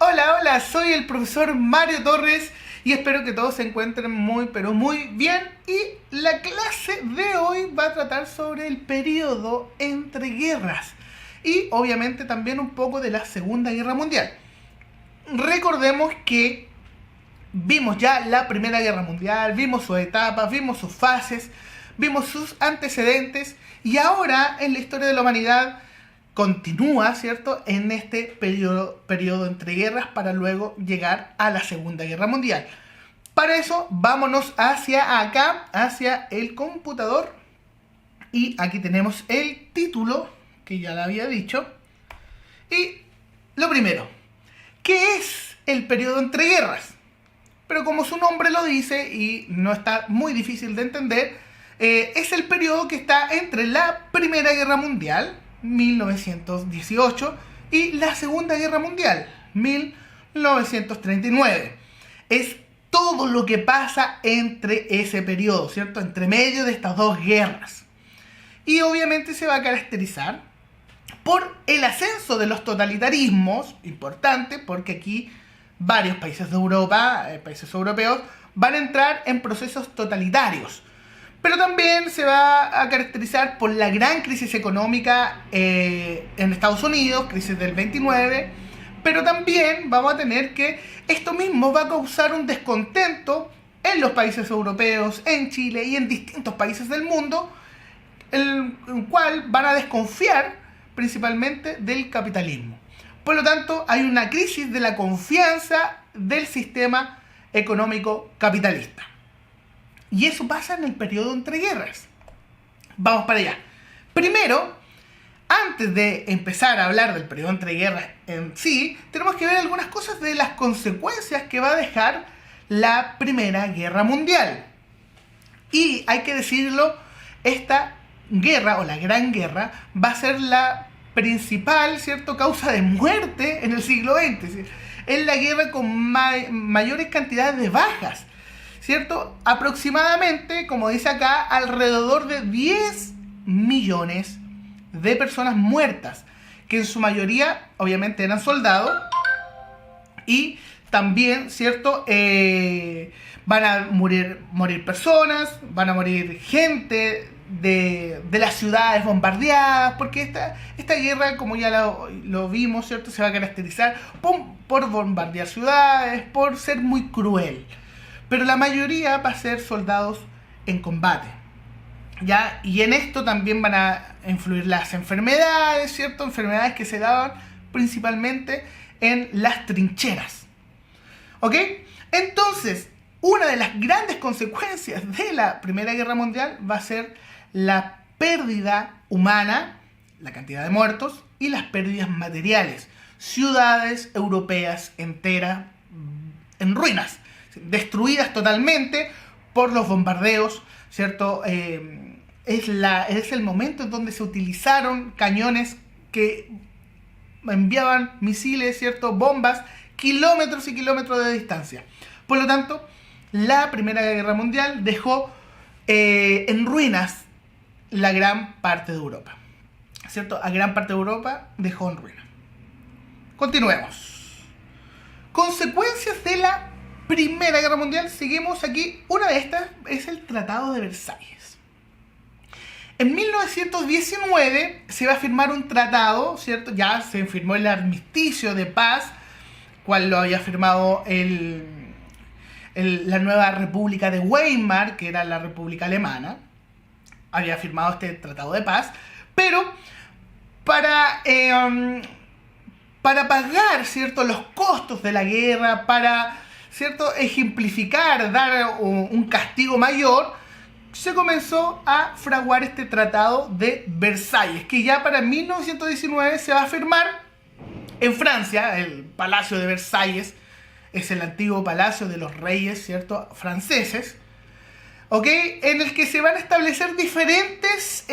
Hola, hola, soy el profesor Mario Torres y espero que todos se encuentren muy, pero muy bien. Y la clase de hoy va a tratar sobre el periodo entre guerras y obviamente también un poco de la Segunda Guerra Mundial. Recordemos que vimos ya la Primera Guerra Mundial, vimos sus etapas, vimos sus fases, vimos sus antecedentes y ahora en la historia de la humanidad continúa, ¿cierto?, en este periodo entre guerras para luego llegar a la Segunda Guerra Mundial. Para eso, vámonos hacia acá, hacia el computador. Y aquí tenemos el título, que ya lo había dicho. Y lo primero, ¿qué es el periodo entre guerras? Pero como su nombre lo dice, y no está muy difícil de entender, es el periodo que está entre la Primera Guerra Mundial, 1918, y la Segunda Guerra Mundial, 1939. Es todo lo que pasa entre ese periodo, ¿cierto? Entre medio de estas dos guerras. Y obviamente se va a caracterizar por el ascenso de los totalitarismos, importante porque aquí varios países de Europa, países europeos, van a entrar en procesos totalitarios. Pero también se va a caracterizar por la gran crisis económica en Estados Unidos, crisis del 29, pero también vamos a tener que esto mismo va a causar un descontento en los países europeos, en Chile y en distintos países del mundo, el cual van a desconfiar principalmente del capitalismo. Por lo tanto, hay una crisis de la confianza del sistema económico capitalista. Y eso pasa en el periodo entre guerras. Vamos para allá. Primero, antes de empezar a hablar del periodo entre guerras en sí, tenemos que ver algunas cosas de las consecuencias que va a dejar la Primera Guerra Mundial. Y hay que decirlo, esta guerra o la Gran Guerra va a ser la principal, ¿cierto?, causa de muerte en el siglo XX. Es la guerra con mayores cantidades de bajas, ¿cierto? Aproximadamente, como dice acá, alrededor de 10 millones de personas muertas, que en su mayoría obviamente eran soldados, y también, ¿cierto?, van a morir personas, van a morir gente de las ciudades bombardeadas, porque esta guerra, como ya lo vimos, ¿cierto?, se va a caracterizar por bombardear ciudades, por ser muy cruel. Pero la mayoría va a ser soldados en combate, ¿ya? Y en esto también van a influir las enfermedades, ¿cierto? Enfermedades que se daban principalmente en las trincheras, ¿ok? Entonces, una de las grandes consecuencias de la Primera Guerra Mundial va a ser la pérdida humana, la cantidad de muertos, y las pérdidas materiales. Ciudades europeas enteras en ruinas, destruidas totalmente por los bombardeos, ¿cierto? Es el momento en donde se utilizaron cañones que enviaban misiles, ¿cierto?, bombas, kilómetros y kilómetros de distancia. Por lo tanto, la Primera Guerra Mundial dejó en ruinas la gran parte de Europa, ¿cierto? A gran parte de Europa dejó en ruinas. Continuemos. Consecuencias de la Primera Guerra Mundial, seguimos aquí. Una de estas es el Tratado de Versalles. En 1919 se va a firmar un tratado, ¿cierto? Ya se firmó el armisticio de paz, cual lo había firmado la nueva República de Weimar, que era la República Alemana. Había firmado este tratado de paz, pero para pagar, ¿cierto?, los costos de la guerra, para, ¿cierto?, ejemplificar, dar un castigo mayor, se comenzó a fraguar este Tratado de Versalles, que ya para 1919 se va a firmar en Francia. El Palacio de Versalles es el antiguo palacio de los reyes, ¿cierto?, franceses, ¿ok?, en el que se van a establecer diferentes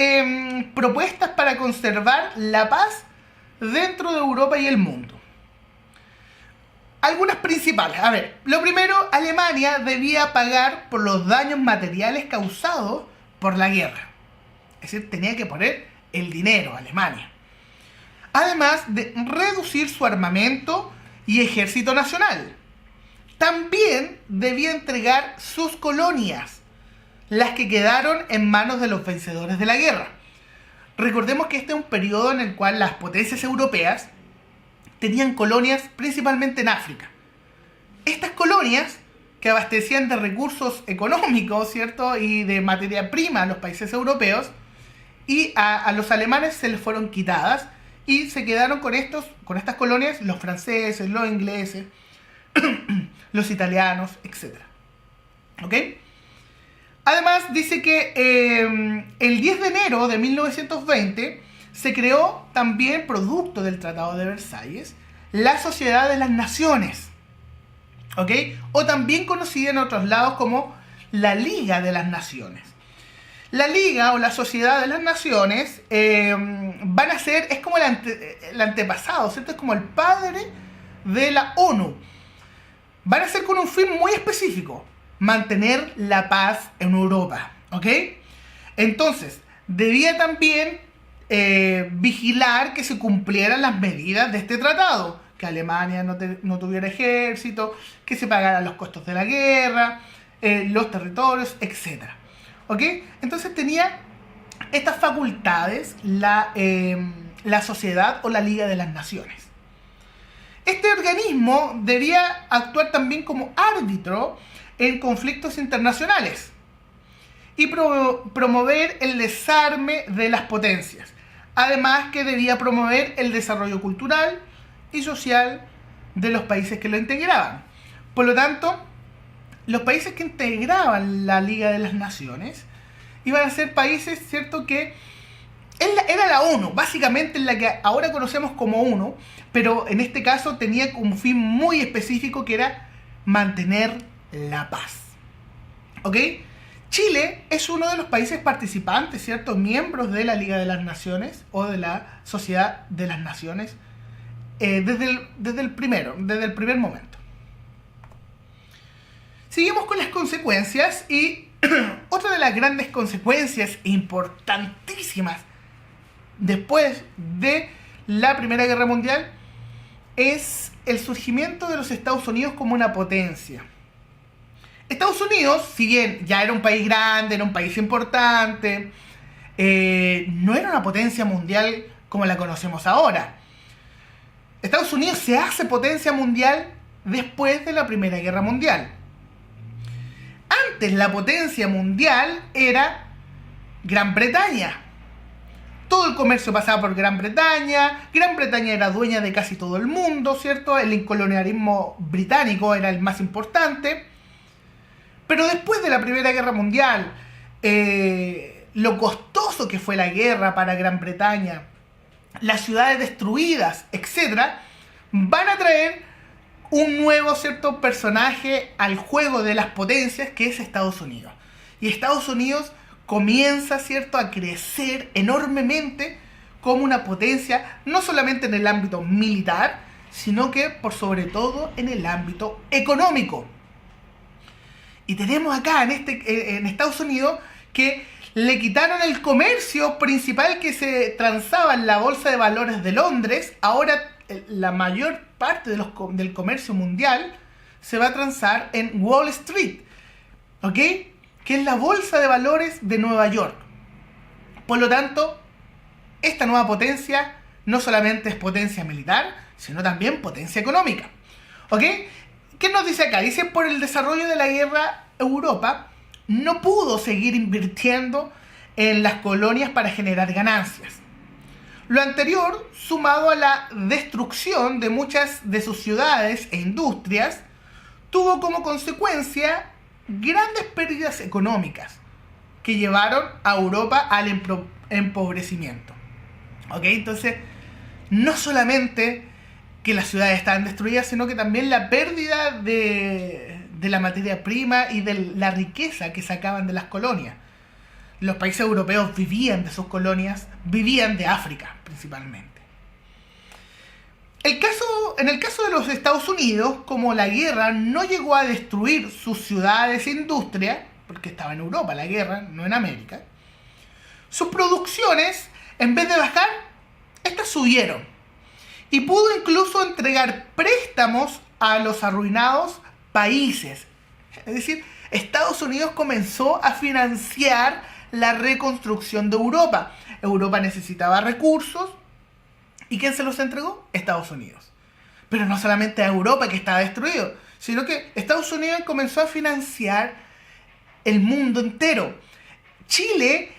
propuestas para conservar la paz dentro de Europa y el mundo. Algunas principales. A ver, lo primero, Alemania debía pagar por los daños materiales causados por la guerra. Es decir, tenía que poner el dinero a Alemania. Además de reducir su armamento y ejército nacional. También debía entregar sus colonias, las que quedaron en manos de los vencedores de la guerra. Recordemos que este es un periodo en el cual las potencias europeas tenían colonias principalmente en África. Estas colonias, que abastecían de recursos económicos, ¿cierto?, y de materia prima a los países europeos, y a los alemanes se les fueron quitadas, y se quedaron con estas colonias los franceses, los ingleses, los italianos, etc. ¿Ok? Además, dice que el 10 de enero de 1920 se creó también, producto del Tratado de Versalles, la Sociedad de las Naciones, ¿ok? O también conocida en otros lados como la Liga de las Naciones. La Liga o la Sociedad de las Naciones van a ser, es como el antepasado, ¿cierto? Es como el padre de la ONU. Van a ser con un fin muy específico: mantener la paz en Europa, ¿ok? Entonces, debía también vigilar que se cumplieran las medidas de este tratado, que Alemania no tuviera ejército, que se pagaran los costos de la guerra, los territorios, etc. ¿Ok? Entonces tenía estas facultades la sociedad o la Liga de las Naciones. Este organismo debía actuar también como árbitro en conflictos internacionales y promover el desarme de las potencias. Además que debía promover el desarrollo cultural y social de los países que lo integraban. Por lo tanto, los países que integraban la Liga de las Naciones iban a ser países, ¿cierto?, que era la ONU, básicamente la que ahora conocemos como ONU, pero en este caso tenía un fin muy específico, que era mantener la paz. ¿Ok? Chile es uno de los países participantes, ¿cierto?, miembros de la Liga de las Naciones o de la Sociedad de las Naciones desde el primer momento. Seguimos con las consecuencias y otra de las grandes consecuencias importantísimas después de la Primera Guerra Mundial es el surgimiento de los Estados Unidos como una potencia. Estados Unidos, si bien ya era un país grande, era un país importante, no era una potencia mundial como la conocemos ahora. Estados Unidos se hace potencia mundial después de la Primera Guerra Mundial. Antes la potencia mundial era Gran Bretaña. Todo el comercio pasaba por Gran Bretaña. Gran Bretaña era dueña de casi todo el mundo, ¿cierto? El colonialismo británico era el más importante. Pero después de la Primera Guerra Mundial, lo costoso que fue la guerra para Gran Bretaña, las ciudades destruidas, etc., van a traer un nuevo, ¿cierto?, personaje al juego de las potencias, que es Estados Unidos. Y Estados Unidos comienza, ¿cierto?, a crecer enormemente como una potencia, no solamente en el ámbito militar, sino que por sobre todo en el ámbito económico. Y tenemos acá en Estados Unidos que le quitaron el comercio principal que se transaba en la Bolsa de Valores de Londres. Ahora la mayor parte del comercio mundial se va a transar en Wall Street, ¿ok?, que es la Bolsa de Valores de Nueva York. Por lo tanto, esta nueva potencia no solamente es potencia militar, sino también potencia económica. ¿Ok? ¿Qué nos dice acá? Dice, por el desarrollo de la guerra, Europa no pudo seguir invirtiendo en las colonias para generar ganancias. Lo anterior, sumado a la destrucción de muchas de sus ciudades e industrias, tuvo como consecuencia grandes pérdidas económicas que llevaron a Europa al empobrecimiento. ¿Ok? Entonces, no solamente que las ciudades estaban destruidas, sino que también la pérdida de la materia prima y de la riqueza que sacaban de las colonias. Los países europeos vivían de sus colonias, vivían de África principalmente. En el caso de los Estados Unidos, como la guerra no llegó a destruir sus ciudades e industria, porque estaba en Europa la guerra, no en América, sus producciones, en vez de bajar, estas subieron. y pudo incluso entregar préstamos a los arruinados países. Es decir, Estados Unidos comenzó a financiar la reconstrucción de Europa. Europa necesitaba recursos. ¿Y quién se los entregó? Estados Unidos. Pero no solamente a Europa, que estaba destruido, sino que Estados Unidos comenzó a financiar el mundo entero. Chile,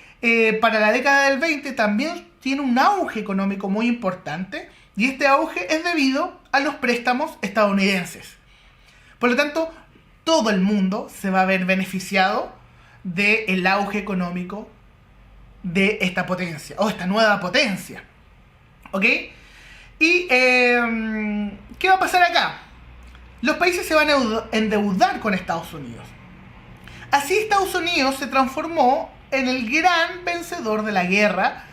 para la década del 20, también tiene un auge económico muy importante, y este auge es debido a los préstamos estadounidenses. Por lo tanto, todo el mundo se va a ver beneficiado del auge económico de esta potencia, o esta nueva potencia. ¿Ok? Y ¿qué va a pasar acá? Los países se van a endeudar con Estados Unidos. Así Estados Unidos se transformó en el gran vencedor de la guerra,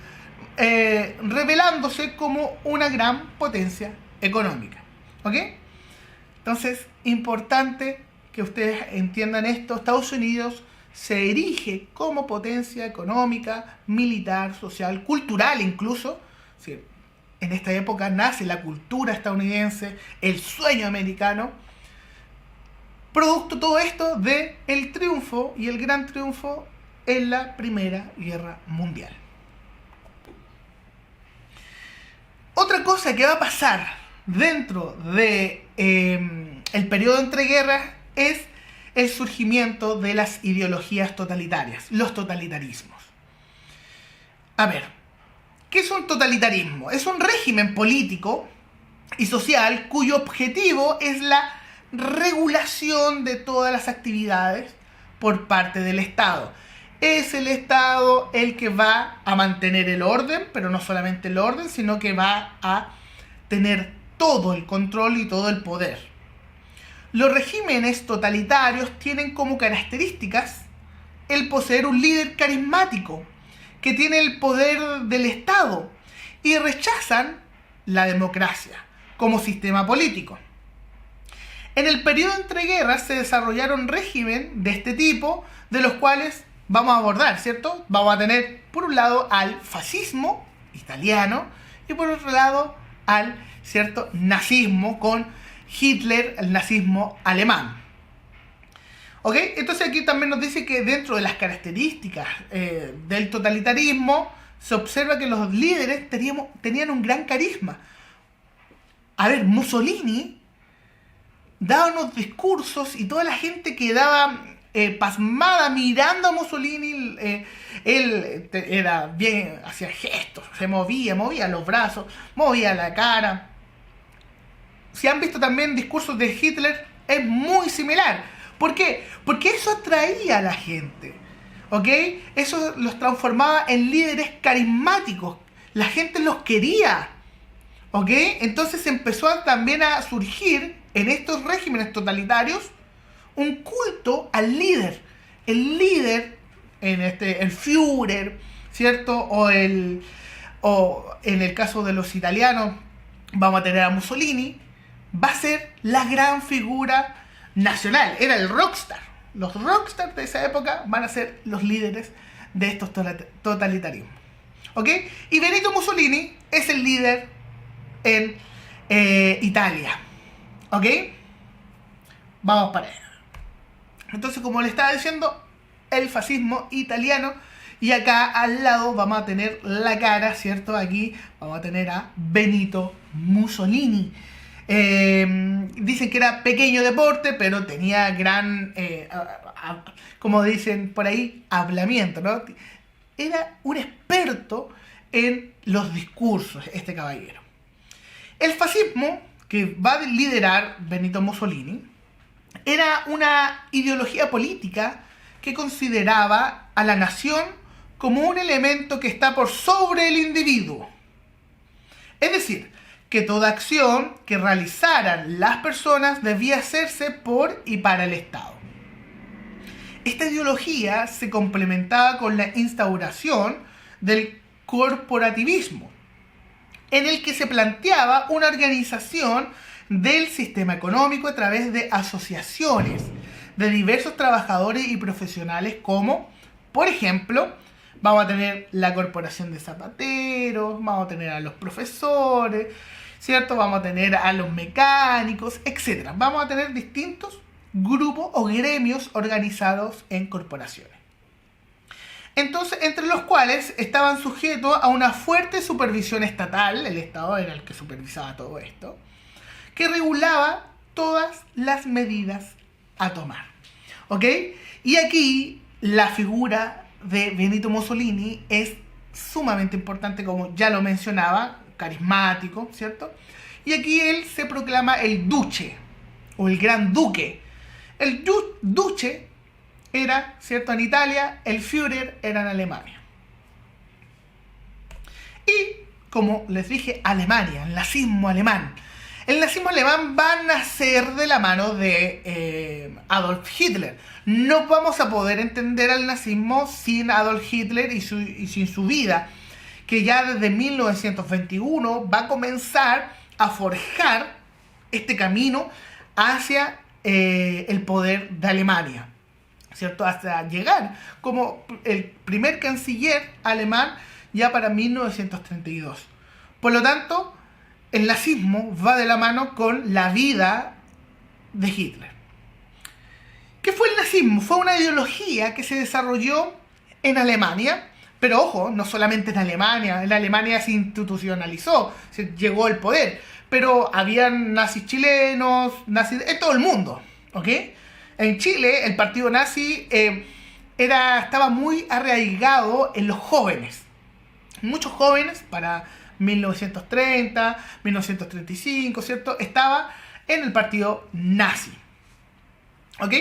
revelándose como una gran potencia económica. ¿Ok? Entonces, importante que ustedes entiendan esto. Estados Unidos se erige como potencia económica, militar, social, cultural incluso. ¿Sí? En esta época nace la cultura estadounidense, el sueño americano, producto todo esto de el triunfo y el gran triunfo en la Primera Guerra Mundial. Otra cosa que va a pasar dentro de el periodo entre guerras es el surgimiento de las ideologías totalitarias, los totalitarismos. A ver, ¿qué es un totalitarismo? Es un régimen político y social cuyo objetivo es la regulación de todas las actividades por parte del Estado. Es el Estado el que va a mantener el orden, pero no solamente el orden, sino que va a tener todo el control y todo el poder. Los regímenes totalitarios tienen como características el poseer un líder carismático que tiene el poder del Estado y rechazan la democracia como sistema político. En el periodo entre guerras se desarrollaron regímenes de este tipo, de los cuales vamos a abordar, ¿cierto? Vamos a tener por un lado al fascismo italiano y por otro lado al, ¿cierto?, nazismo con Hitler, el nazismo alemán. ¿Ok? Entonces aquí también nos dice que dentro de las características del totalitarismo se observa que los líderes tenían un gran carisma. A ver, Mussolini daba unos discursos y toda la gente quedaba pasmada mirando a Mussolini. Él era bien, hacía gestos, se movía los brazos, movía la cara. Si han visto también discursos de Hitler, es muy similar. ¿Por qué? Porque eso atraía a la gente, ¿ok? Eso los transformaba en líderes carismáticos. La gente los quería, ¿ok? Entonces empezó también a surgir en estos regímenes totalitarios un culto al líder. El líder, el Führer, ¿cierto? O en el caso de los italianos, vamos a tener a Mussolini, va a ser la gran figura nacional. Era el rockstar. Los rockstars de esa época van a ser los líderes de estos totalitarismos. ¿Ok? Y Benito Mussolini es el líder en Italia. ¿Ok? Vamos para allá. Entonces, como le estaba diciendo, el fascismo italiano. Y acá al lado vamos a tener la cara, ¿cierto? Aquí vamos a tener a Benito Mussolini. Dicen que era pequeño de porte, pero tenía gran, como dicen por ahí, hablamiento, ¿no? Era un experto en los discursos, este caballero. El fascismo que va a liderar Benito Mussolini era una ideología política que consideraba a la nación como un elemento que está por sobre el individuo. Es decir, que toda acción que realizaran las personas debía hacerse por y para el Estado. Esta ideología se complementaba con la instauración del corporativismo, en el que se planteaba una organización del sistema económico a través de asociaciones de diversos trabajadores y profesionales, como, por ejemplo, vamos a tener la corporación de zapateros, vamos a tener a los profesores, ¿cierto? Vamos a tener a los mecánicos, etc. Vamos a tener distintos grupos o gremios organizados en corporaciones. Entonces, entre los cuales estaban sujetos a una fuerte supervisión estatal, el Estado era el que supervisaba todo esto, que regulaba todas las medidas a tomar. ¿Ok? Y aquí la figura de Benito Mussolini es sumamente importante, como ya lo mencionaba, carismático, ¿cierto? Y aquí él se proclama el duce, o el gran duque. El duce era, ¿cierto?, en Italia, el Führer era en Alemania. Y, como les dije, Alemania, el nazismo alemán. El nazismo alemán va a nacer de la mano de Adolf Hitler. No vamos a poder entender al nazismo sin Adolf Hitler y sin su vida, que ya desde 1921 va a comenzar a forjar este camino hacia el poder de Alemania, ¿cierto? Hasta llegar como el primer canciller alemán ya para 1932. Por lo tanto, el nazismo va de la mano con la vida de Hitler. ¿Qué fue el nazismo? Fue una ideología que se desarrolló en Alemania, pero ojo, no solamente en Alemania se institucionalizó, se llegó al poder, pero habían nazis chilenos, nazis en todo el mundo, ¿ok? En Chile, el partido nazi estaba muy arraigado en los jóvenes. Muchos jóvenes, para 1930, 1935, ¿cierto?, estaba en el partido nazi. ¿Ok?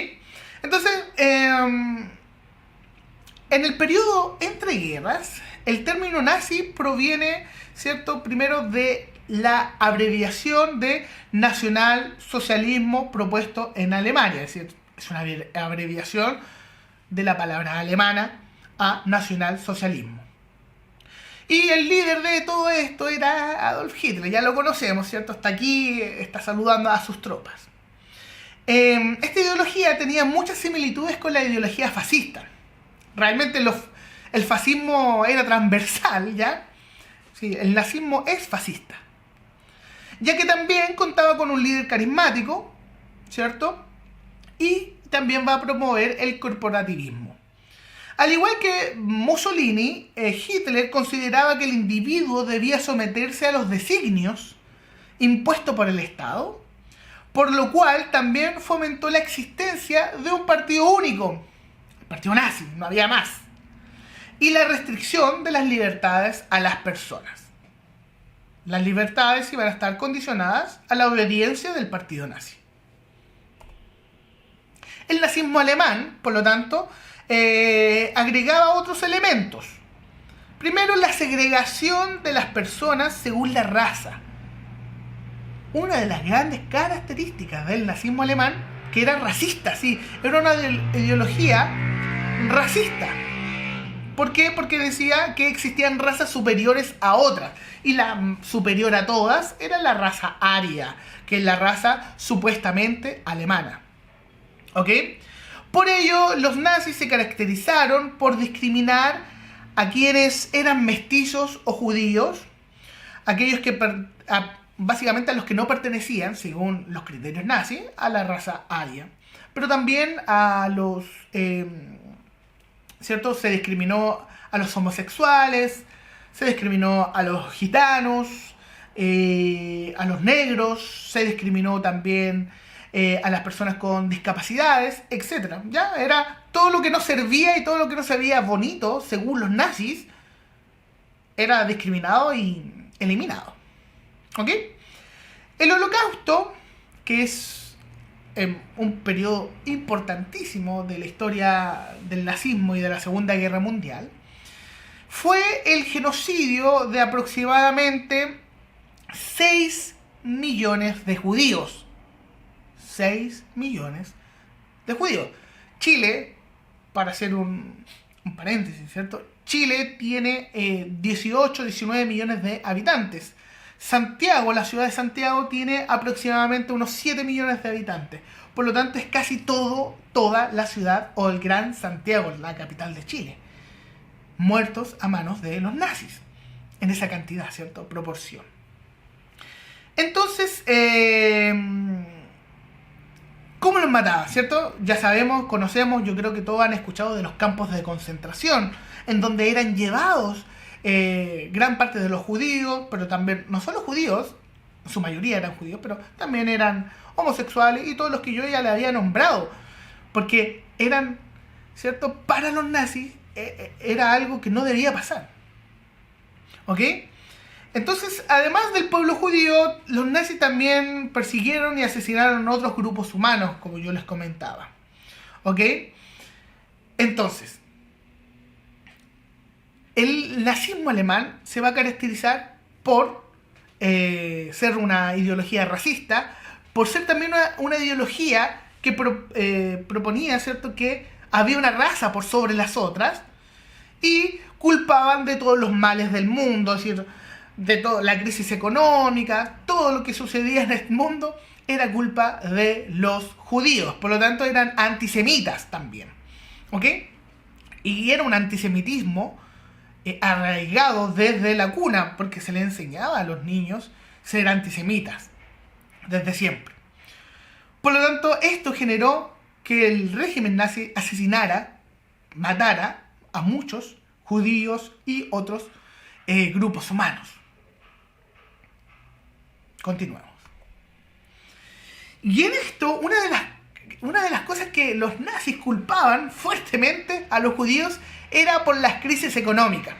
Entonces, en el periodo entre guerras, el término nazi proviene, ¿cierto?, primero de la abreviación de nacionalsocialismo propuesto en Alemania. Es decir, es una abreviación de la palabra alemana a nacionalsocialismo. Y el líder de todo esto era Adolf Hitler, ya lo conocemos, ¿cierto? Está aquí, está saludando a sus tropas. Esta ideología tenía muchas similitudes con la ideología fascista. Realmente el fascismo era transversal, ¿ya? Sí, el nazismo es fascista. Ya que también contaba con un líder carismático, ¿cierto? Y también va a promover el corporativismo. Al igual que Mussolini, Hitler consideraba que el individuo debía someterse a los designios impuestos por el Estado, por lo cual también fomentó la existencia de un partido único, el partido nazi, no había más, y la restricción de las libertades a las personas. Las libertades iban a estar condicionadas a la obediencia del partido nazi. El nazismo alemán, por lo tanto, agregaba otros elementos. Primero, la segregación de las personas según la raza. Una de las grandes características del nazismo alemán, que era racista, sí, era una ideología racista. ¿Por qué? Porque decía que existían razas superiores a otras. Y la superior a todas era la raza aria, que es la raza supuestamente alemana. ¿Ok? Por ello, los nazis se caracterizaron por discriminar a quienes eran mestizos o judíos, aquellos que básicamente a los que no pertenecían, según los criterios nazis, a la raza aria. Pero también a los, ¿cierto? Se discriminó a los homosexuales, se discriminó a los gitanos, a los negros, se discriminó también a las personas con discapacidades, etc. ¿Ya? Era todo lo que no servía y todo lo que no se veía bonito, según los nazis, era discriminado y eliminado. ¿Ok? El Holocausto, que es un periodo importantísimo de la historia del nazismo y de la Segunda Guerra Mundial, fue el genocidio de aproximadamente 6 millones de judíos. 6 millones de judíos. Chile, para hacer un paréntesis, ¿cierto? Chile tiene 18, 19 millones de habitantes. Santiago, la ciudad de Santiago, tiene aproximadamente unos 7 millones de habitantes. Por lo tanto, es casi toda la ciudad o el Gran Santiago, la capital de Chile, muertos a manos de los nazis. En esa cantidad, ¿cierto? Proporción. Entonces, ¿cómo los mataba? ¿Cierto? Ya sabemos, conocemos, yo creo que todos han escuchado de los campos de concentración, en donde eran llevados gran parte de los judíos, pero también, no solo judíos, su mayoría eran judíos, pero también eran homosexuales y todos los que yo ya le había nombrado, porque eran, ¿cierto? Para los nazis era algo que no debía pasar. ¿Ok? Entonces, además del pueblo judío, los nazis también persiguieron y asesinaron a otros grupos humanos, como yo les comentaba. ¿Ok? Entonces, el nazismo alemán se va a caracterizar por ser una ideología racista, por ser también una ideología que proponía, ¿cierto?, que había una raza por sobre las otras y culpaban de todos los males del mundo, es decir, de toda la crisis económica, todo lo que sucedía en el mundo era culpa de los judíos, por lo tanto eran antisemitas también, ¿ok? Y era un antisemitismo arraigado desde la cuna, porque se le enseñaba a los niños ser antisemitas, desde siempre. Por lo tanto, esto generó que el régimen nazi asesinara, matara a muchos judíos y otros grupos humanos. Continuamos. Y en esto, una de las cosas que los nazis culpaban fuertemente a los judíos era por las crisis económicas.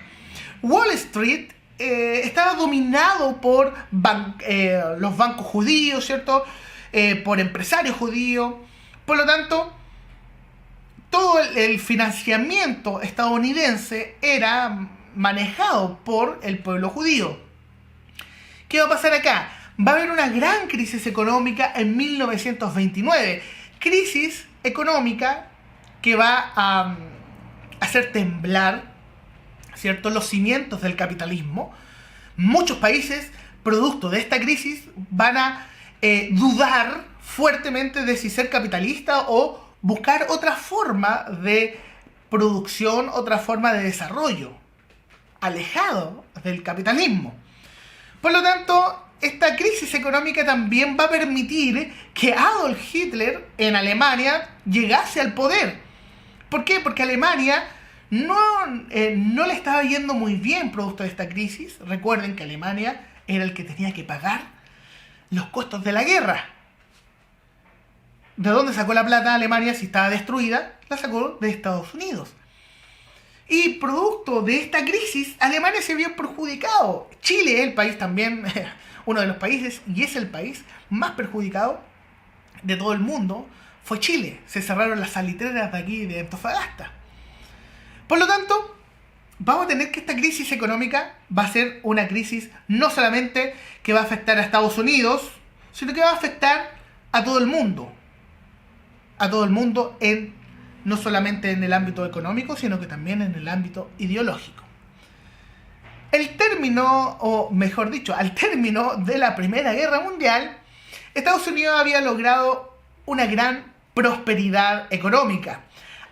Wall Street estaba dominado por los bancos judíos, ¿cierto? Por empresarios judíos. Por lo tanto, todo el financiamiento estadounidense era manejado por el pueblo judío. ¿Qué va a pasar acá? Va a haber una gran crisis económica en 1929. Crisis económica que va a hacer temblar, ¿cierto?, los cimientos del capitalismo. Muchos países, producto de esta crisis, van a dudar fuertemente de si ser capitalista o buscar otra forma de producción, otra forma de desarrollo, alejado del capitalismo. Por lo tanto, esta crisis económica también va a permitir que Adolf Hitler en Alemania llegase al poder. ¿Por qué? Porque Alemania no le estaba yendo muy bien producto de esta crisis. Recuerden que Alemania era el que tenía que pagar los costos de la guerra. ¿De dónde sacó la plata Alemania si estaba destruida? La sacó de Estados Unidos. Y producto de esta crisis, Alemania se vio perjudicado. Chile, el país también, uno de los países, y es el país más perjudicado de todo el mundo, fue Chile. Se cerraron las salitreras de aquí de Antofagasta. Por lo tanto, vamos a tener que esta crisis económica va a ser una crisis no solamente que va a afectar a Estados Unidos, sino que va a afectar a todo el mundo. A todo el mundo, no solamente en el ámbito económico, sino que también en el ámbito ideológico. El término, o mejor dicho, al término de la Primera Guerra Mundial, Estados Unidos había logrado una gran prosperidad económica,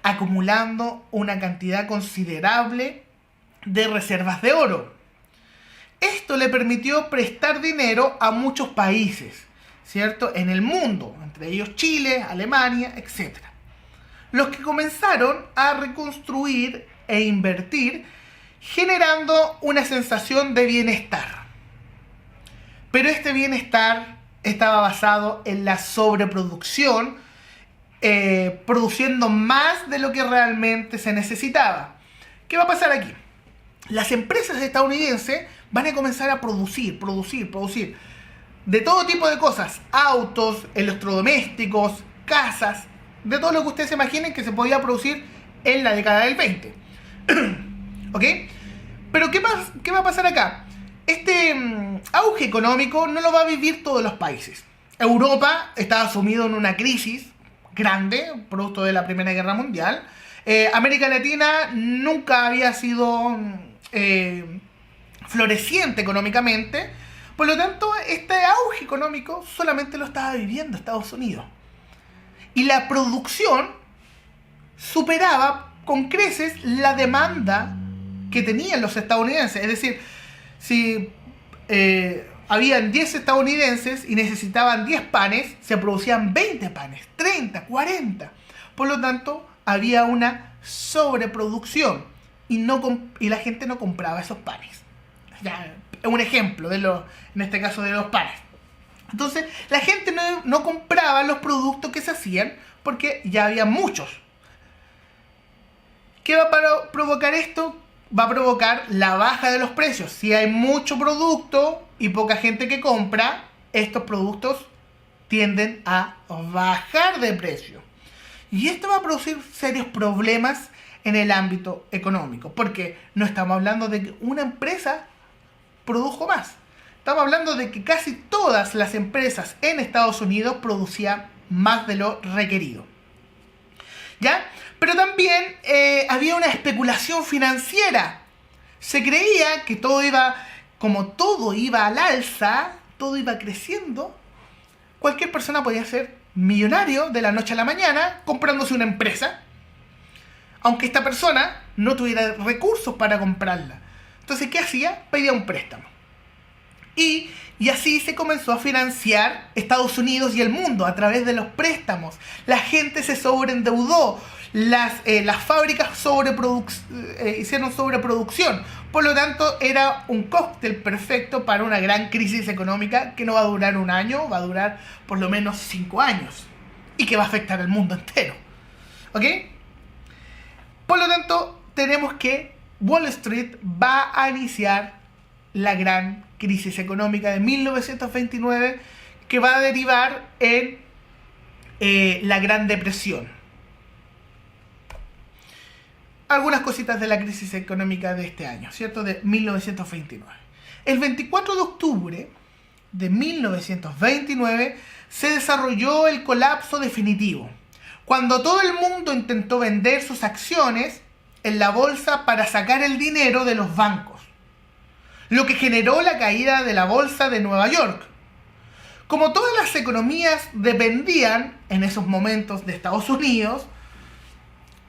acumulando una cantidad considerable de reservas de oro. Esto le permitió prestar dinero a muchos países, ¿cierto?, en el mundo, entre ellos Chile, Alemania, etc. Los que comenzaron a reconstruir e invertir, generando una sensación de bienestar. Pero este bienestar estaba basado en la sobreproducción, produciendo más de lo que realmente se necesitaba. ¿Qué va a pasar aquí? Las empresas estadounidenses van a comenzar a producir de todo tipo de cosas: autos, electrodomésticos, casas, de todo lo que ustedes se imaginen que se podía producir en la década del 20. ¿Ok? Pero ¿qué va a pasar acá? Este auge económico no lo va a vivir todos los países. Europa estaba sumido en una crisis grande, producto de la Primera Guerra Mundial. América Latina nunca había sido floreciente económicamente. Por lo tanto, este auge económico solamente lo estaba viviendo Estados Unidos. Y la producción superaba con creces la demanda que tenían los estadounidenses. Es decir, si habían 10 estadounidenses y necesitaban 10 panes, se producían 20 panes, 30, 40. Por lo tanto, había una sobreproducción y la gente no compraba esos panes. Ya, un ejemplo, en este caso de los panes. Entonces, la gente no compraba los productos que se hacían porque ya había muchos. ¿Qué va a provocar esto? Va a provocar la baja de los precios. Si hay mucho producto y poca gente que compra, estos productos tienden a bajar de precio. Y esto va a producir serios problemas en el ámbito económico, porque no estamos hablando de que una empresa produjo más. Estamos hablando de que casi todas las empresas en Estados Unidos producían más de lo requerido. ¿Ya? Pero también había una especulación financiera. Se creía que como todo iba al alza, todo iba creciendo, cualquier persona podía ser millonario de la noche a la mañana comprándose una empresa, aunque esta persona no tuviera recursos para comprarla. Entonces, ¿qué hacía? Pedía un préstamo. Y así se comenzó a financiar Estados Unidos y el mundo a través de los préstamos. La gente se sobreendeudó. Las fábricas hicieron sobreproducción. Por lo tanto, era un cóctel perfecto para una gran crisis económica que no va a durar un año, va a durar por lo menos 5 años. Y que va a afectar al mundo entero. ¿Ok? Por lo tanto, tenemos que Wall Street va a iniciar la gran crisis económica de 1929 que va a derivar en la Gran Depresión. Algunas cositas de la crisis económica de este año, ¿cierto? De 1929. El 24 de octubre de 1929 se desarrolló el colapso definitivo, cuando todo el mundo intentó vender sus acciones en la bolsa para sacar el dinero de los bancos, lo que generó la caída de la bolsa de Nueva York. Como todas las economías dependían en esos momentos de Estados Unidos,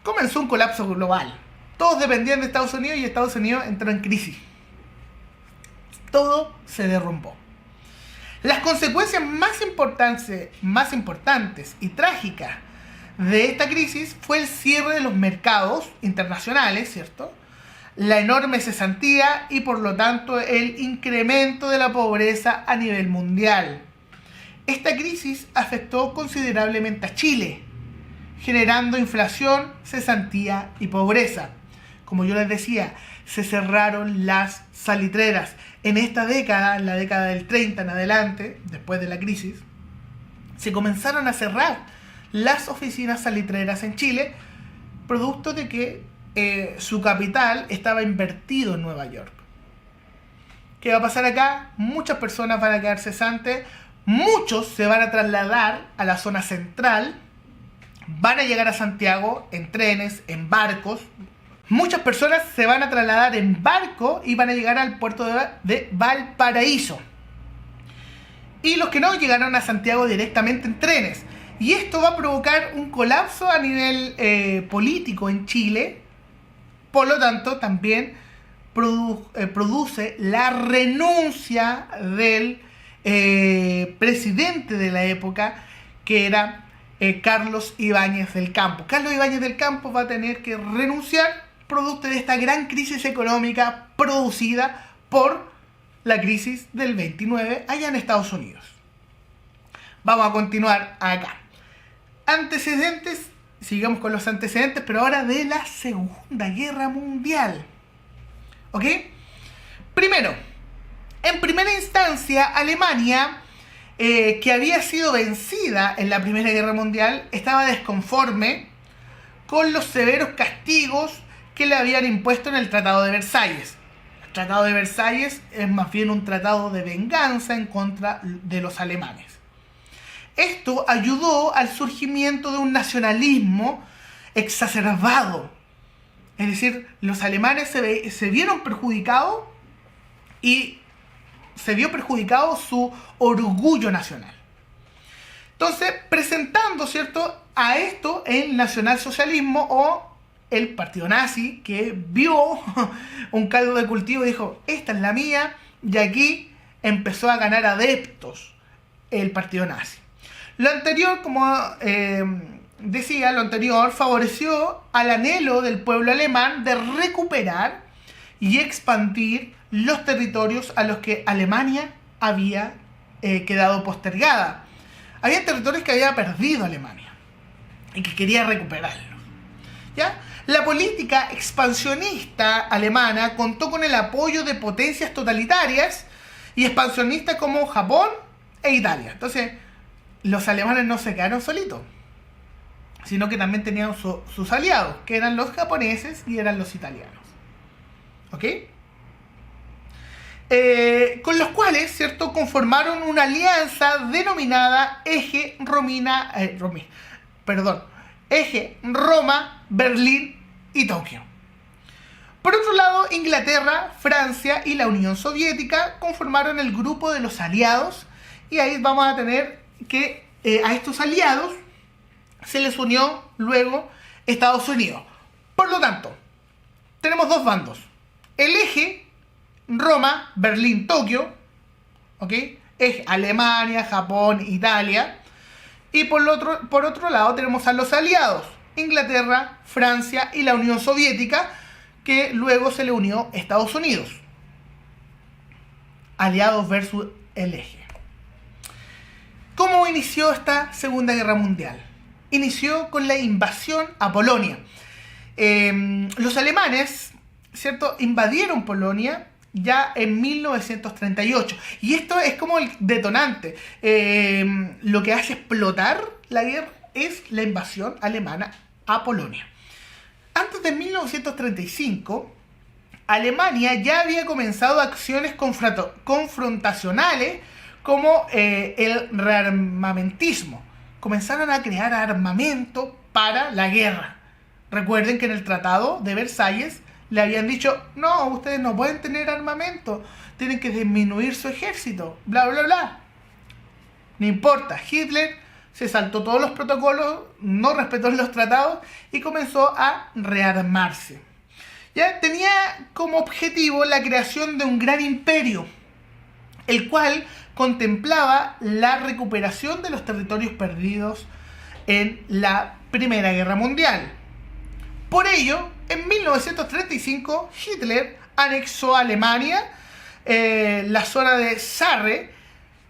comenzó un colapso global. Todos dependían de Estados Unidos y Estados Unidos entró en crisis. Todo se derrumbó. Las consecuencias más importantes y trágicas de esta crisis fue el cierre de los mercados internacionales, ¿cierto? La enorme cesantía y por lo tanto el incremento de la pobreza a nivel mundial. Esta crisis afectó considerablemente a Chile, generando inflación, cesantía y pobreza. Como yo les decía, se cerraron las salitreras. En esta década, en la década del 30 en adelante, después de la crisis, se comenzaron a cerrar las oficinas salitreras en Chile, producto de que su capital estaba invertido en Nueva York. ¿Qué va a pasar acá? Muchas personas van a quedar cesantes, muchos se van a trasladar a la zona central, van a llegar a Santiago en trenes, en barcos. Muchas personas se van a trasladar en barco y van a llegar al puerto de Valparaíso. Y los que no llegaron a Santiago directamente en trenes. Y esto va a provocar un colapso a nivel político en Chile. Por lo tanto, también produce la renuncia del presidente de la época, que era Carlos Ibáñez del Campo. Carlos Ibáñez del Campo va a tener que renunciar producto de esta gran crisis económica producida por la crisis del 29 allá en Estados Unidos. Vamos a continuar acá. Antecedentes, sigamos con los antecedentes, pero ahora de la Segunda Guerra Mundial. ¿Ok? Primero, en primera instancia, Alemania, que había sido vencida en la Primera Guerra Mundial, estaba desconforme con los severos castigos que le habían impuesto en el Tratado de Versalles. El Tratado de Versalles es más bien un tratado de venganza en contra de los alemanes. Esto ayudó al surgimiento de un nacionalismo exacerbado. Es decir, los alemanes se vieron perjudicados y se vio perjudicado su orgullo nacional. Entonces, presentando, ¿cierto?, a esto el nacionalsocialismo o el partido nazi, que vio un caldo de cultivo y dijo, esta es la mía, y aquí empezó a ganar adeptos el partido nazi. Lo anterior, como decía, lo anterior favoreció al anhelo del pueblo alemán de recuperar y expandir los territorios a los que Alemania había quedado postergada. Había territorios que había perdido Alemania y que quería recuperarlos. ¿Ya? La política expansionista alemana contó con el apoyo de potencias totalitarias y expansionistas como Japón e Italia. Entonces, los alemanes no se quedaron solitos, sino que también tenían sus aliados, que eran los japoneses y eran los italianos. ¿Ok? Con los cuales, ¿cierto?, conformaron una alianza denominada Eje Roma, Berlín y Tokio. Por otro lado, Inglaterra, Francia y la Unión Soviética conformaron el grupo de los aliados, y ahí vamos a tener que a estos aliados se les unió luego Estados Unidos. Por lo tanto, tenemos dos bandos. El eje Roma, Berlín, Tokio, ¿ok? Es Alemania, Japón, Italia. Y por otro lado tenemos a los aliados, Inglaterra, Francia y la Unión Soviética, que luego se le unió Estados Unidos. Aliados versus el eje. ¿Cómo inició esta Segunda Guerra Mundial? Inició con la invasión a Polonia. Los alemanes, ¿cierto?, invadieron Polonia ya en 1938. Y esto es como el detonante. Lo que hace explotar la guerra es la invasión alemana a Polonia. Antes de 1935, Alemania ya había comenzado acciones confrontacionales como el rearmamentismo. Comenzaron a crear armamento para la guerra. Recuerden que en el Tratado de Versalles le habían dicho: no, ustedes no pueden tener armamento, tienen que disminuir su ejército, bla, bla, bla. No importa, Hitler se saltó todos los protocolos, no respetó los tratados y comenzó a rearmarse. Ya tenía como objetivo la creación de un gran imperio, el cual contemplaba la recuperación de los territorios perdidos en la Primera Guerra Mundial. Por ello, en 1935, Hitler anexó a Alemania la zona de Sarre,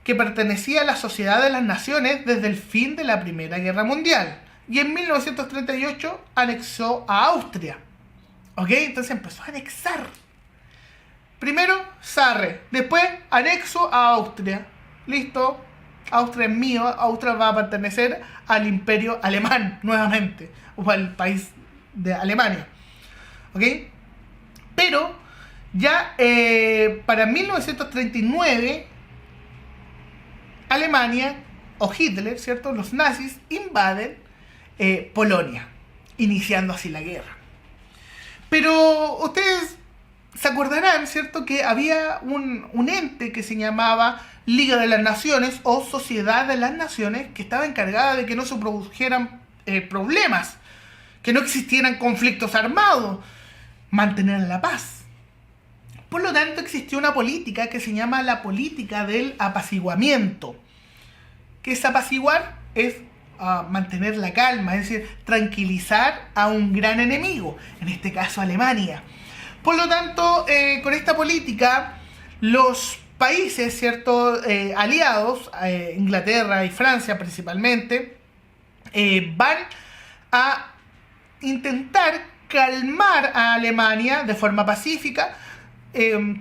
que pertenecía a la Sociedad de las Naciones desde el fin de la Primera Guerra Mundial. Y en 1938 anexó a Austria. ¿Ok? Entonces empezó a anexar. Primero Sarre, después anexo a Austria. Listo, Austria es mío, Austria va a pertenecer al Imperio Alemán nuevamente, o al país de Alemania. ¿Ok? Pero ya para 1939 Alemania, o Hitler, ¿cierto?, los nazis invaden Polonia, iniciando así la guerra. Pero ustedes se acordarán, ¿cierto?, que había un ente que se llamaba Liga de las Naciones o Sociedad de las Naciones, que estaba encargada de que no se produjeran problemas, que no existieran conflictos armados, mantener la paz. Por lo tanto, existió una política que se llama la política del apaciguamiento. ¿Qué es apaciguar? Es mantener la calma, es decir, tranquilizar a un gran enemigo, en este caso Alemania. Por lo tanto, con esta política, los países, ¿cierto?, aliados, Inglaterra y Francia principalmente, van a intentar calmar a Alemania de forma pacífica,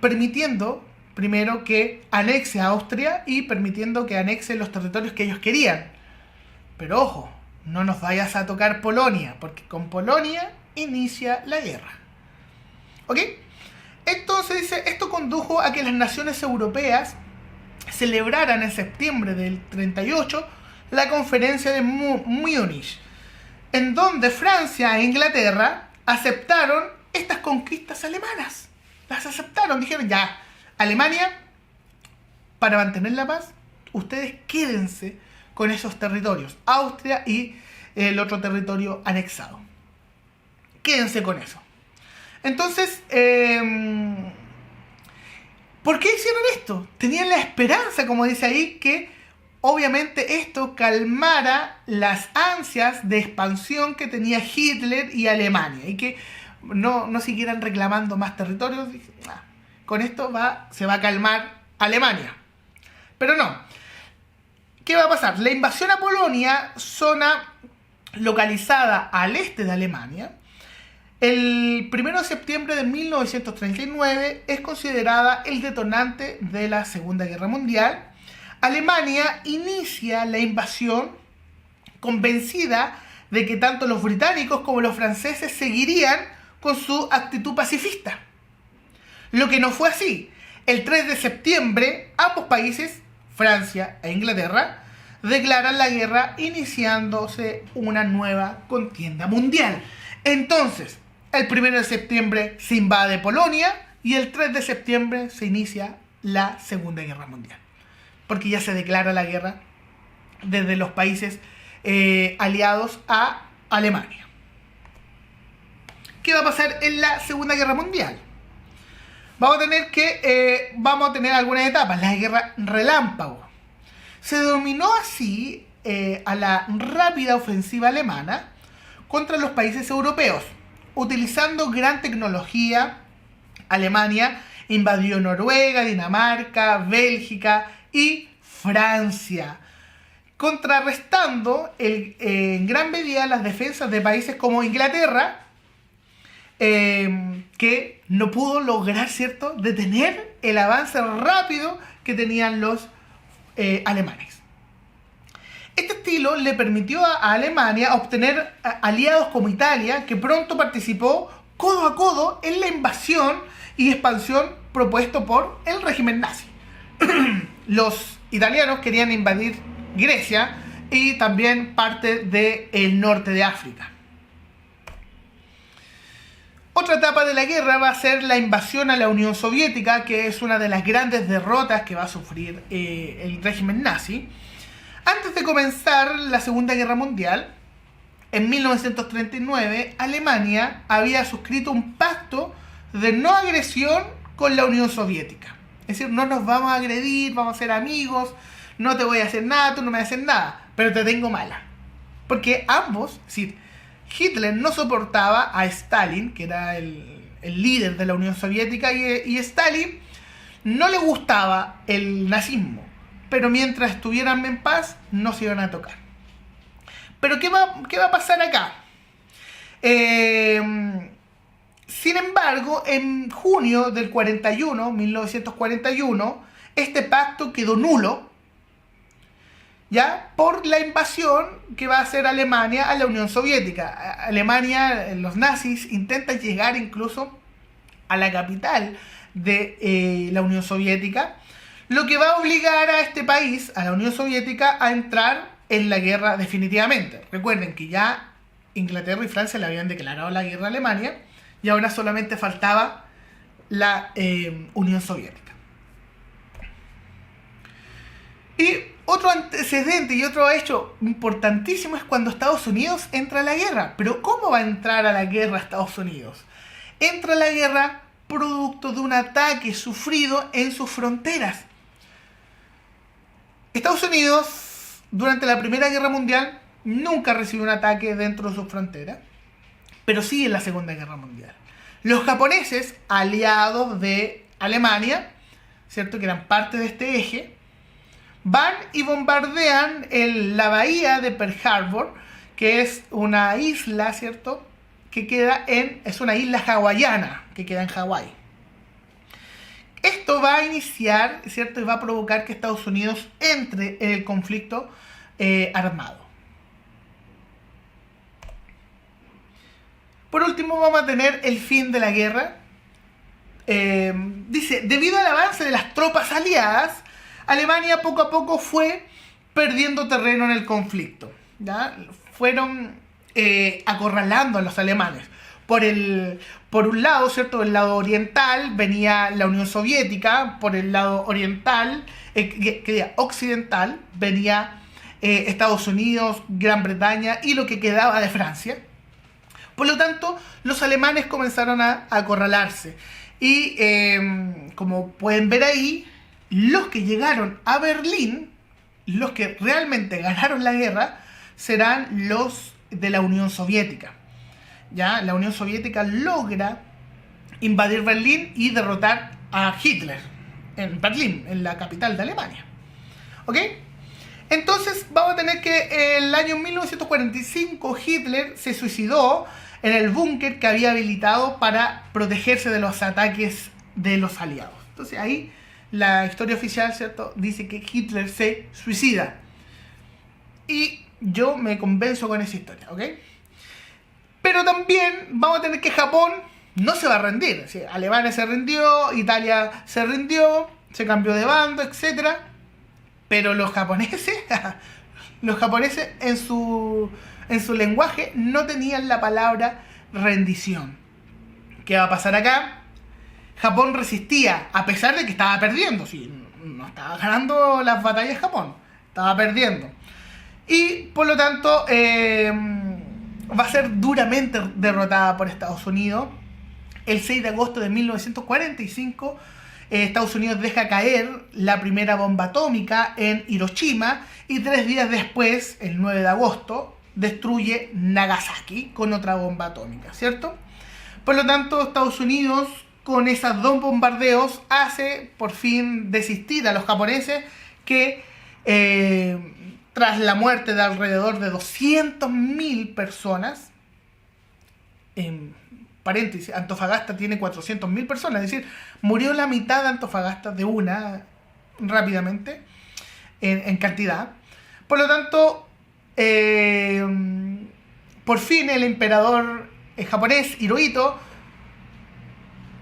permitiendo primero que anexe a Austria y permitiendo que anexe los territorios que ellos querían. Pero ojo, no nos vayas a tocar Polonia, porque con Polonia inicia la guerra. ¿Ok? Entonces dice, esto condujo a que las naciones europeas celebraran en septiembre del 38 la conferencia de Múnich, en donde Francia e Inglaterra aceptaron estas conquistas alemanas. Las aceptaron, dijeron: ya, Alemania, para mantener la paz, ustedes quédense con esos territorios, Austria y el otro territorio anexado. Quédense con eso. Entonces, ¿Por qué hicieron esto? Tenían la esperanza, como dice ahí, que obviamente esto calmara las ansias de expansión que tenía Hitler y Alemania, y que no siguieran reclamando más territorios. Con esto se va a calmar Alemania. Pero no. ¿Qué va a pasar? La invasión a Polonia, zona localizada al este de Alemania, el 1 de septiembre de 1939 es considerada el detonante de la Segunda Guerra Mundial. Alemania inicia la invasión convencida de que tanto los británicos como los franceses seguirían con su actitud pacifista. Lo que no fue así. El 3 de septiembre, ambos países, Francia e Inglaterra, declaran la guerra, iniciándose una nueva contienda mundial. Entonces, el 1 de septiembre se invade Polonia y el 3 de septiembre se inicia la Segunda Guerra Mundial. Porque ya se declara la guerra desde los países aliados a Alemania. ¿Qué va a pasar en la Segunda Guerra Mundial? Vamos a tener algunas etapas. La guerra relámpago. Se denominó así a la rápida ofensiva alemana contra los países europeos. Utilizando gran tecnología, Alemania invadió Noruega, Dinamarca, Bélgica y Francia, contrarrestando en gran medida las defensas de países como Inglaterra, que no pudo lograr, ¿cierto?, detener el avance rápido que tenían los alemanes. Este estilo le permitió a Alemania obtener aliados como Italia, que pronto participó codo a codo en la invasión y expansión propuesto por el régimen nazi. Los italianos querían invadir Grecia y también parte del norte de África. Otra etapa de la guerra va a ser la invasión a la Unión Soviética, que es una de las grandes derrotas que va a sufrir el régimen nazi. Antes de comenzar la Segunda Guerra Mundial, en 1939, Alemania había suscrito un pacto de no agresión con la Unión Soviética. Es decir, no nos vamos a agredir, vamos a ser amigos, no te voy a hacer nada, tú no me vas a hacer nada, pero te tengo mala. Porque ambos, es decir, Hitler no soportaba a Stalin, que era el líder de la Unión Soviética, y Stalin no le gustaba el nazismo. Pero mientras estuvieran en paz, no se iban a tocar. Pero ¿qué va a pasar acá? Sin embargo, en junio del 1941, este pacto quedó nulo, ¿ya?, por la invasión que va a hacer Alemania a la Unión Soviética. Alemania, los nazis, intentan llegar incluso a la capital de la Unión Soviética, lo que va a obligar a este país, a la Unión Soviética, a entrar en la guerra definitivamente. Recuerden que ya Inglaterra y Francia le habían declarado la guerra a Alemania y ahora solamente faltaba la Unión Soviética. Y otro antecedente y otro hecho importantísimo es cuando Estados Unidos entra a la guerra. Pero ¿cómo va a entrar a la guerra Estados Unidos? Entra a la guerra producto de un ataque sufrido en sus fronteras. Estados Unidos, durante la Primera Guerra Mundial, nunca recibió un ataque dentro de sus fronteras, pero sí en la Segunda Guerra Mundial. Los japoneses, aliados de Alemania, ¿cierto?, que eran parte de este eje, van y bombardean la bahía de Pearl Harbor, que es una isla, ¿cierto?, es una isla hawaiana que queda en Hawái. Esto va a iniciar, ¿cierto?, y va a provocar que Estados Unidos entre en el conflicto armado. Por último, vamos a tener el fin de la guerra. Dice, debido al avance de las tropas aliadas, Alemania poco a poco fue perdiendo terreno en el conflicto, ¿ya? Fueron acorralando a los alemanes. Por un lado, ¿cierto?, el lado oriental venía la Unión Soviética, por el lado oriental, occidental, venía Estados Unidos, Gran Bretaña y lo que quedaba de Francia. Por lo tanto, los alemanes comenzaron a acorralarse. Y como pueden ver ahí, los que llegaron a Berlín, los que realmente ganaron la guerra, serán los de la Unión Soviética. ¿Ya? La Unión Soviética logra invadir Berlín y derrotar a Hitler en Berlín, en la capital de Alemania. ¿Ok? Entonces vamos a tener que el año 1945 Hitler se suicidó en el búnker que había habilitado para protegerse de los ataques de los aliados. Entonces ahí la historia oficial, ¿cierto?, dice que Hitler se suicida. Y yo me convenzo con esa historia, ¿ok? Pero también vamos a tener que Japón no se va a rendir. ¿Sí? Alemania se rindió, Italia se rindió, se cambió de bando, etc. Pero los japoneses en su lenguaje no tenían la palabra rendición. ¿Qué va a pasar acá? Japón resistía, a pesar de que estaba perdiendo. Sí, no estaba ganando las batallas Japón, estaba perdiendo. Y por lo tanto va a ser duramente derrotada por Estados Unidos. El 6 de agosto de 1945, Estados Unidos deja caer la primera bomba atómica en Hiroshima y 3 días después, el 9 de agosto, destruye Nagasaki con otra bomba atómica, ¿cierto? Por lo tanto, Estados Unidos, con esos 2 bombardeos, hace por fin desistir a los japoneses que, tras la muerte de alrededor de 200.000 personas, en paréntesis, Antofagasta tiene 400.000 personas, es decir, murió la mitad de Antofagasta de una, rápidamente, en cantidad. Por lo tanto, por fin el emperador japonés Hirohito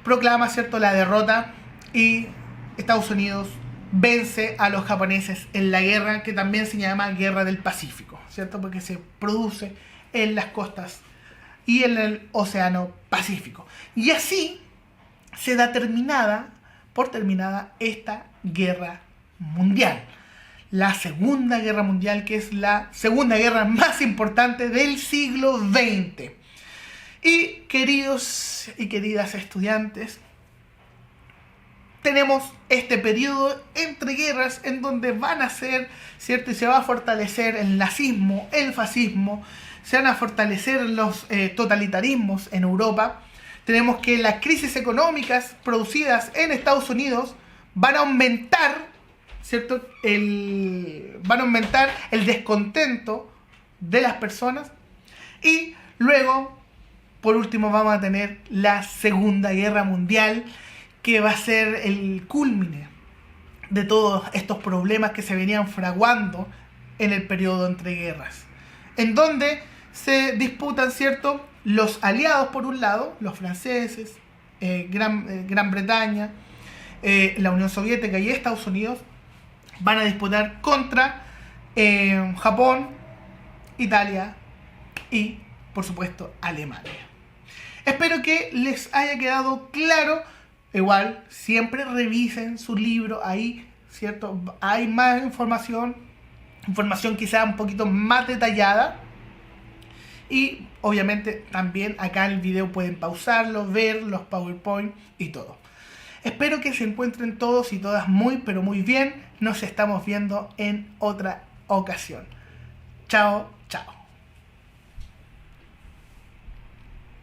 proclama, ¿cierto?, la derrota y Estados Unidos vence a los japoneses en la guerra que también se llama Guerra del Pacífico, ¿cierto? Porque se produce en las costas y en el Océano Pacífico. Y así se da por terminada esta guerra mundial. La Segunda Guerra Mundial, que es la segunda guerra más importante del siglo XX. Y queridos y queridas estudiantes, tenemos este periodo entre guerras en donde van a ser, ¿cierto?, y se va a fortalecer el nazismo, el fascismo, se van a fortalecer los totalitarismos en Europa. Tenemos que las crisis económicas producidas en Estados Unidos van a aumentar, ¿cierto?, van a aumentar el descontento de las personas. Y luego, por último, vamos a tener la Segunda Guerra Mundial, que va a ser el culmine de todos estos problemas que se venían fraguando en el periodo entre guerras, en donde se disputan, ¿cierto?, los aliados por un lado, los franceses, Gran Bretaña, la Unión Soviética y Estados Unidos van a disputar contra Japón, Italia y, por supuesto, Alemania. Espero que les haya quedado claro. Igual, siempre revisen su libro ahí, ¿cierto? Hay más información quizá un poquito más detallada. Y obviamente también acá en el video pueden pausarlo, ver los PowerPoint y todo. Espero que se encuentren todos y todas muy, pero muy bien. Nos estamos viendo en otra ocasión. Chao, chao.